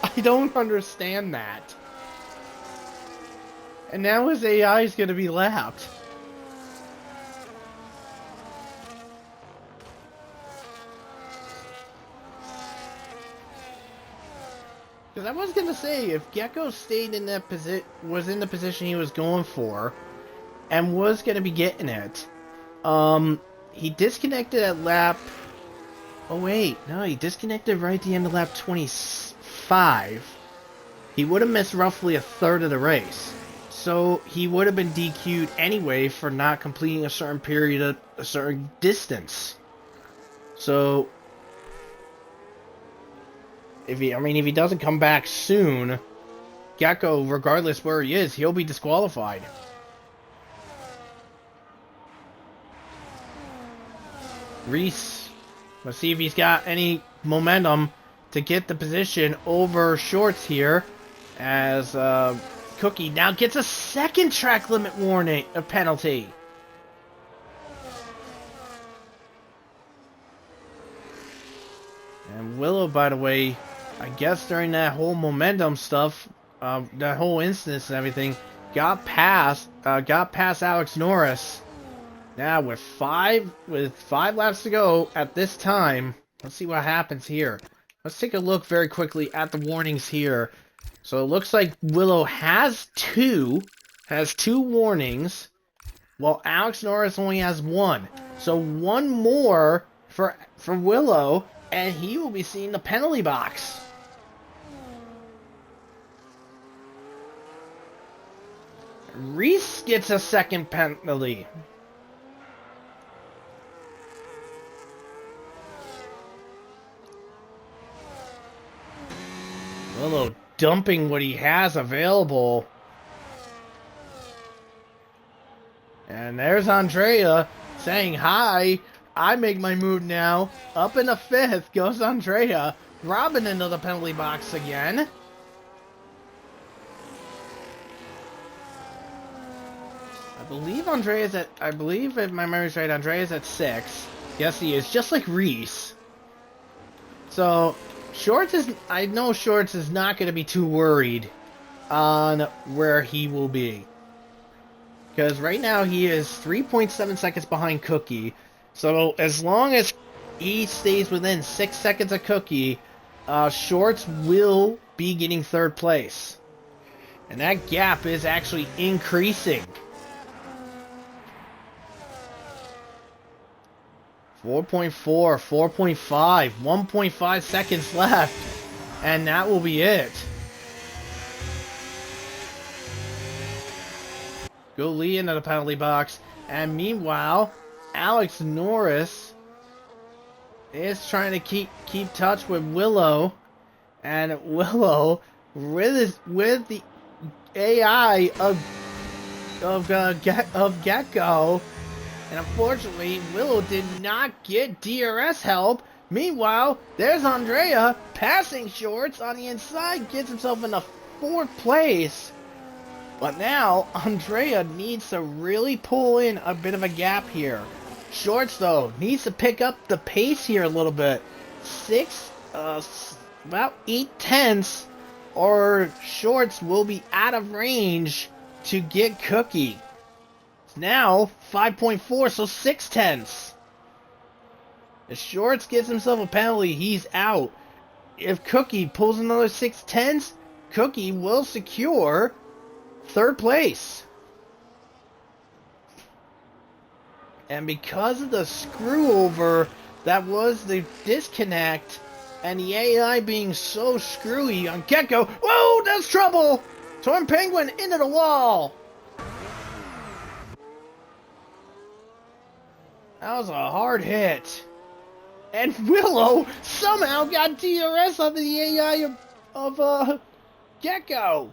Speaker 1: I don't understand that. And now his AI is going to be lapped. Because I was going to say, if Gecko stayed in that was in the position he was going for, and was going to be getting it, he disconnected at lap... Oh wait, no, he disconnected right at the end of lap 25. He would have missed roughly a third of the race. So he would have been DQ'd anyway for not completing a certain period, a certain distance. So, if he doesn't come back soon, Gecko, regardless where he is, he'll be disqualified. Reese, let's see if he's got any momentum to get the position over Shorts here, as Cookie now gets a second track limit warning, a penalty. And Willow, by the way, I guess during that whole momentum stuff, that whole instance and everything, got past Alex Norris. Now with five laps to go at this time, let's see what happens here. Let's take a look very quickly at the warnings here. So it looks like Willow has two warnings, while Alex Norris only has one. So one more for Willow, and he will be seeing the penalty box. Reese gets a second penalty. Willow dumping what he has available. And there's Andrea saying, hi, I make my move now. Up in the fifth goes Andrea. Robin into the penalty box again. I believe if my memory's right, Andrea's at 6. Yes, he is, just like Reese. So, I know Shorts is not going to be too worried on where he will be. Because right now he is 3.7 seconds behind Cookie. So, as long as he stays within 6 seconds of Cookie, Shorts will be getting third place. And that gap is actually increasing. 4.4, 4.5, 1.5 seconds left, and that will be it. Go Lee into the penalty box, and meanwhile, Alex Norris is trying to keep touch with Willow, and Willow with the AI of Gecko. And unfortunately, Willow did not get DRS help. Meanwhile, there's Andrea passing Shorts on the inside, gets himself in the 4th place. But now, Andrea needs to really pull in a bit of a gap here. Shorts, though, needs to pick up the pace here a little bit. About 8 tenths, or Shorts will be out of range to get Cookie. Now 5.4, so 6 tenths. If Shorts gives himself a penalty, he's out. If Cookie pulls another 6 tenths, Cookie will secure 3rd place. And because of the screw over that was the disconnect, and the AI being so screwy on Gecko, whoa, that's trouble! Torn Penguin into the wall. That was a hard hit. And Willow somehow got DRS on the AI of Gecko.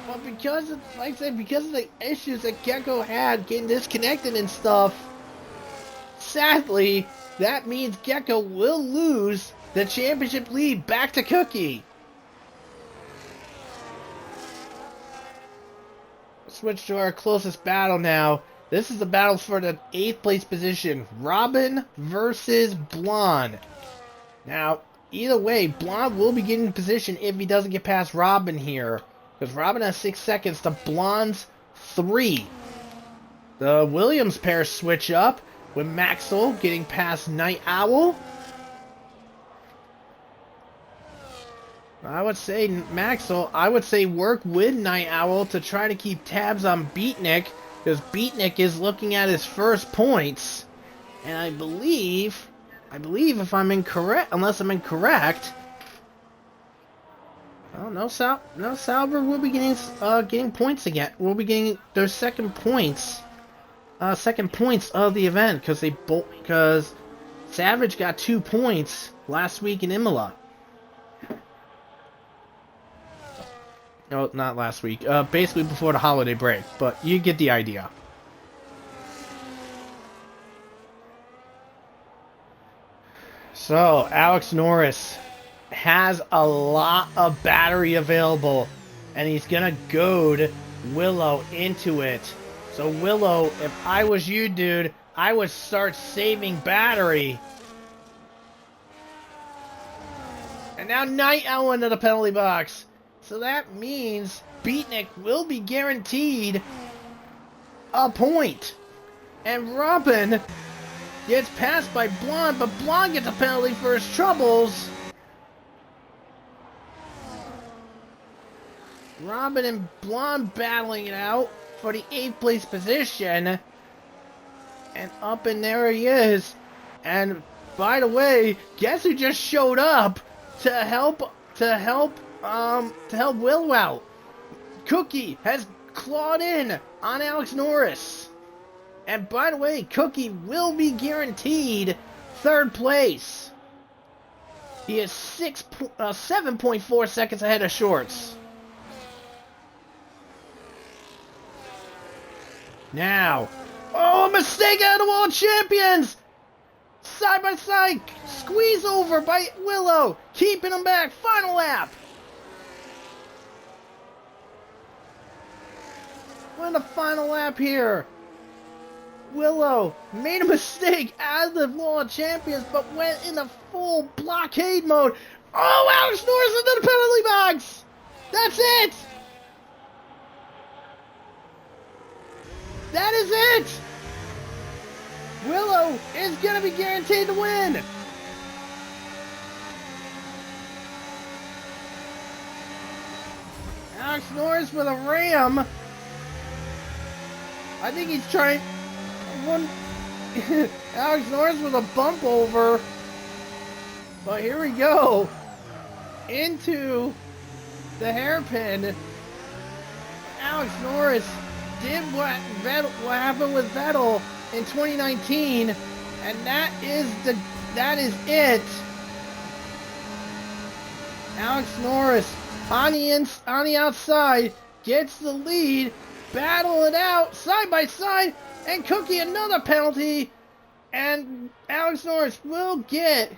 Speaker 1: But because of, like I said, because of the issues that Gecko had getting disconnected and stuff, sadly, that means Gecko will lose the championship lead back to Cookie. Switch to our closest battle now. This is the battle for the 8th place position. Robin versus Blonde. Now, either way, Blonde will be getting position if he doesn't get past Robin here. Because Robin has 6 seconds to Blonde's 3. The Williams pair switch up with Maxwell getting past Night Owl. I would say, Maxwell, work with Night Owl to try to keep tabs on Beatnik. Because Beatnik is looking at his first points, and I believe if I'm incorrect, unless I'm incorrect, no Sauber will be getting points again. We'll be getting their second points of the event because Savage got 2 points last week in Imola. No, not last week. Basically before the holiday break, but you get the idea. So, Alex Norris has a lot of battery available, and he's gonna goad Willow into it. So, Willow, if I was you, dude, I would start saving battery. And now Night Owl into the penalty box. So that means Beatnik will be guaranteed a point. And Robin gets passed by Blonde, but Blonde gets a penalty for his troubles. Robin and Blonde battling it out for the 8th place position. And up and there he is. And by the way, guess who just showed up to help Will out? Cookie has clawed in on Alex Norris. And by the way, Cookie will be guaranteed 3rd place. He is 7.4 seconds ahead of Shorts. Now, oh, mistake out of the World Champions! Side by side, squeeze over by Willow, keeping him back, final lap! We're in the final lap here. Willow made a mistake out of the World Champions, but went in a full blockade mode. Oh, Alex Norris into the penalty box! That's it! That is it! Willow is going to be guaranteed to win! Alex Norris with a ram. I think he's trying... Alex Norris with a bump over. But here we go. Into the hairpin. Alex Norris did what happened with Vettel in 2019, and that is it. Alex Norris on the outside gets the lead, battle it out side by side, and Cookie another penalty, and Alex Norris will get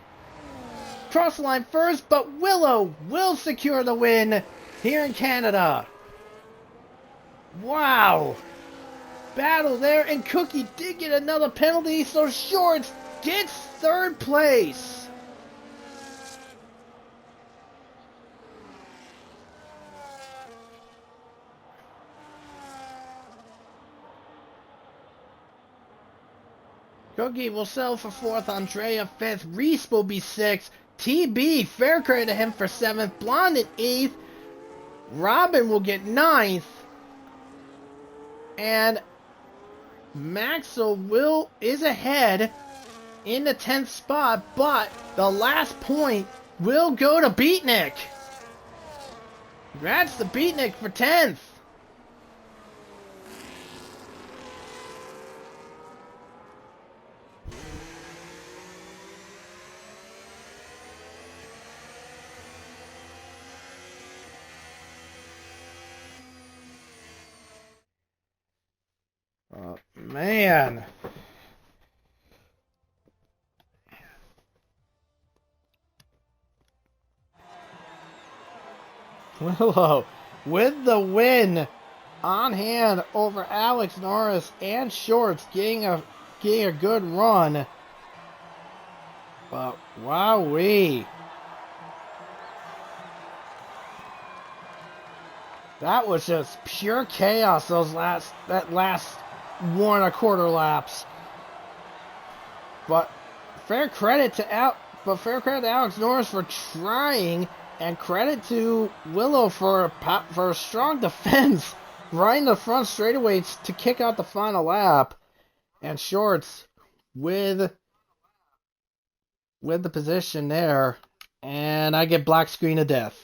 Speaker 1: cross the line first, but Willow will secure the win here in Canada. Wow. Battle there, and Cookie did get another penalty, so Shorts gets 3rd place. Cookie will settle for 4th, Andrea 5th, Reese will be 6th, TB, fair credit to him for 7th, Blonde at 8th, Robin will get 9th, and Maxwell is ahead in the 10th spot, but the last point will go to Beatnik. Congrats to Beatnik for 10th. Oh, man. Willow with the win on hand over Alex Norris and Shorts, getting a good run. But wowee. That was just pure chaos, that last 1.25 laps. But fair credit to Alex Norris for trying, and credit to Willow for a strong defense right in the front straightaways to kick out the final lap, and Shorts with the position there, and I get black screen of death.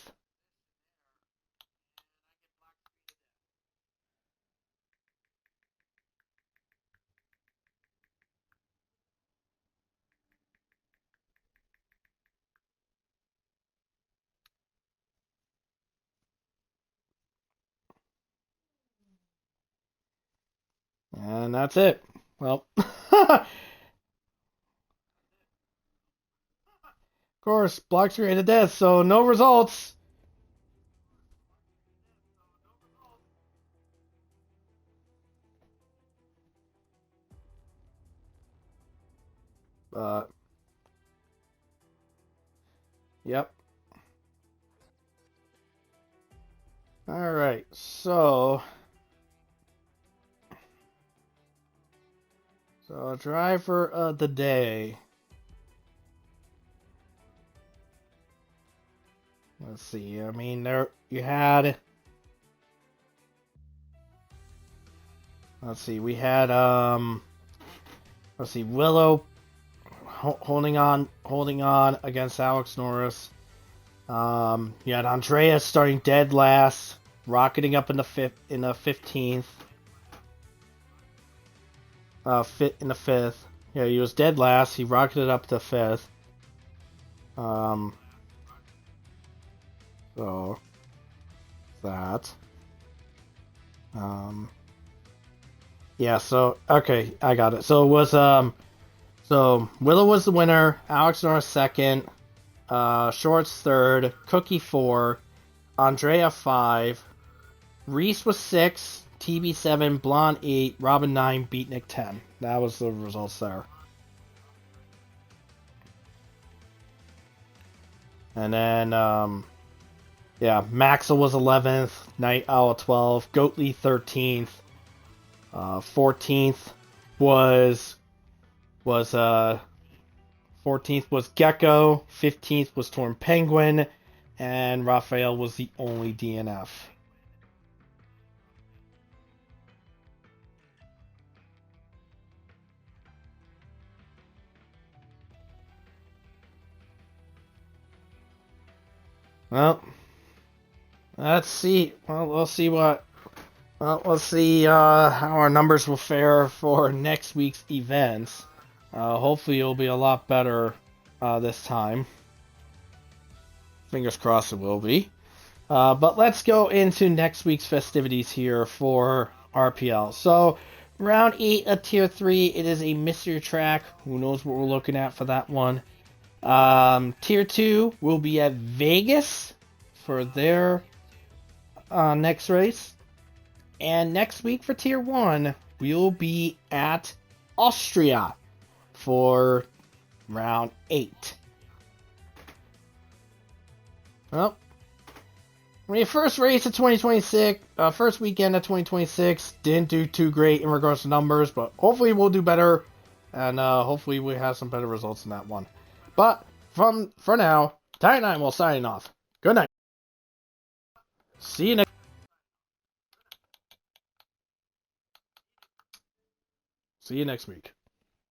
Speaker 1: And that's it. Well, Of course, blocks created death, so no results. Yep. Alright, so driver of the day. Let's see. I mean, there you had. Let's see. We had Let's see. Willow holding on against Alex Norris. You had Andreas starting dead last, rocketing up in the 15th. In the 5th. Yeah, he was dead last. He rocketed up to 5th. So that. Yeah, so okay, I got it. So it was so Willow was the winner, Alex Norris second, Shorts third, Cookie 4, Andrea 5, Reese was 6, TB 7, Blonde 8, Robin 9, Beatnik 10. That was the results there. And then yeah, Maxwell was 11th, Night Owl 12th, Goatly 13th, 14th was 14th was Gecko, 15th was Torn Penguin, and Raphael was the only DNF. Well, let's see. Well, we'll see what. Well, let's see how our numbers will fare for next week's events. Hopefully, it'll be a lot better this time. Fingers crossed it will be. But let's go into next week's festivities here for RPL. So, round 8 of Tier 3, it is a mystery track. Who knows what we're looking at for that one. Tier 2 will be at Vegas for their next race. And next week for Tier 1, we'll be at Austria for round 8. Well, first race of 2026, first weekend of 2026, didn't do too great in regards to numbers, but hopefully we'll do better, and hopefully we have some better results in that one. But for now, Ironwolf signing off. Good night. See you next week.